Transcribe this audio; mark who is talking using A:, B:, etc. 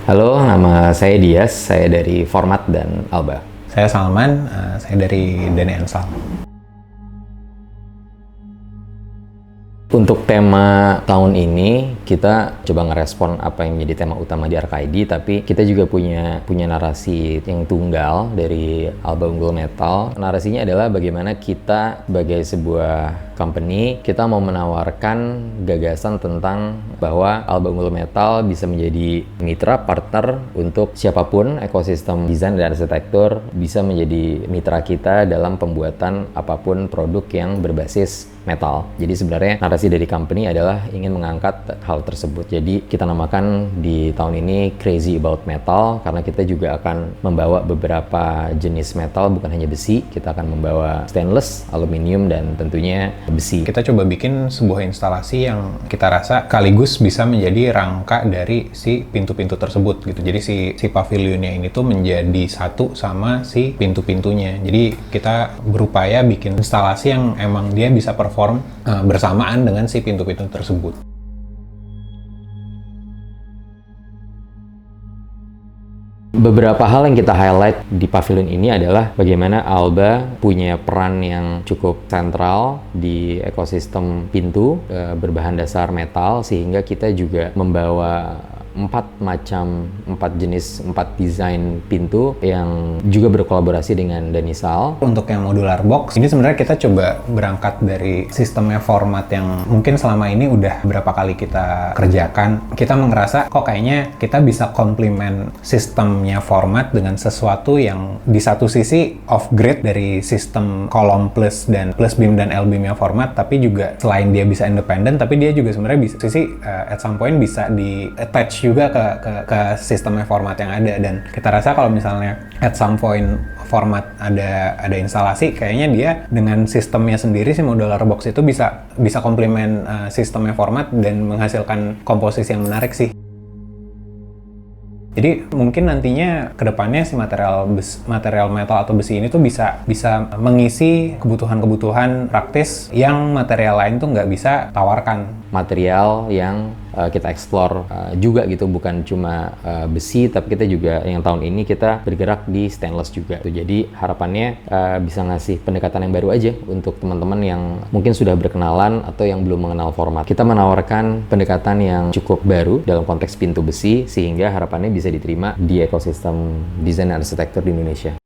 A: Halo, nama saya Dias, saya dari Format dan Alba.
B: Saya Salman, saya dari Dani Ansal.
A: Untuk tema tahun ini, kita coba ngerespon apa yang menjadi tema utama di RKID, tapi kita juga punya narasi yang tunggal dari Alba Unggul Metal. Narasinya adalah bagaimana kita sebagai sebuah company, kita mau menawarkan gagasan tentang bahwa Alba Unggul Metal bisa menjadi mitra partner untuk siapapun ekosistem desain dan arsitektur, bisa menjadi mitra kita dalam pembuatan apapun produk yang berbasis metal. Jadi sebenarnya narasi dari company adalah ingin mengangkat hal tersebut. Jadi kita namakan di tahun ini Crazy About Metal, karena kita juga akan membawa beberapa jenis metal, bukan hanya besi. Kita akan membawa stainless, aluminium, dan tentunya besi.
B: Kita coba bikin sebuah instalasi yang kita rasa sekaligus bisa menjadi rangka dari si pintu-pintu tersebut gitu. Jadi si pavilionnya ini tuh menjadi satu sama si pintu-pintunya. Jadi kita berupaya bikin instalasi yang emang dia bisa perform bersamaan dengan si pintu-pintu tersebut.
A: Beberapa hal yang kita highlight di pavilion ini adalah bagaimana Alba punya peran yang cukup sentral di ekosistem pintu berbahan dasar metal, sehingga kita juga membawa 4 jenis desain pintu yang juga berkolaborasi dengan Danisal.
B: Untuk yang modular box, ini sebenarnya kita coba berangkat dari sistemnya format yang mungkin selama ini udah berapa kali kita kerjakan. Kita ngerasa kok kayaknya kita bisa komplement sistemnya format dengan sesuatu yang di satu sisi off-grid dari sistem kolom plus beam dan L beamnya format, tapi juga selain dia bisa independen, tapi dia juga sebenarnya bisa at some point bisa di attach juga ke sistemnya format yang ada. Dan kita rasa kalau misalnya at some point format ada instalasi, kayaknya dia dengan sistemnya sendiri si modular box itu bisa komplement sistemnya format dan menghasilkan komposisi yang menarik sih. Jadi mungkin nantinya kedepannya si material metal atau besi ini tuh bisa mengisi kebutuhan praktis yang material lain tuh nggak bisa tawarkan.
A: Material yang kita explore juga gitu, bukan cuma besi, tapi kita juga yang tahun ini kita bergerak di stainless juga. Jadi harapannya bisa ngasih pendekatan yang baru aja untuk teman-teman yang mungkin sudah berkenalan atau yang belum mengenal format. Kita menawarkan pendekatan yang cukup baru dalam konteks pintu besi, sehingga harapannya bisa diterima di ekosistem desain dan arsitektur di Indonesia.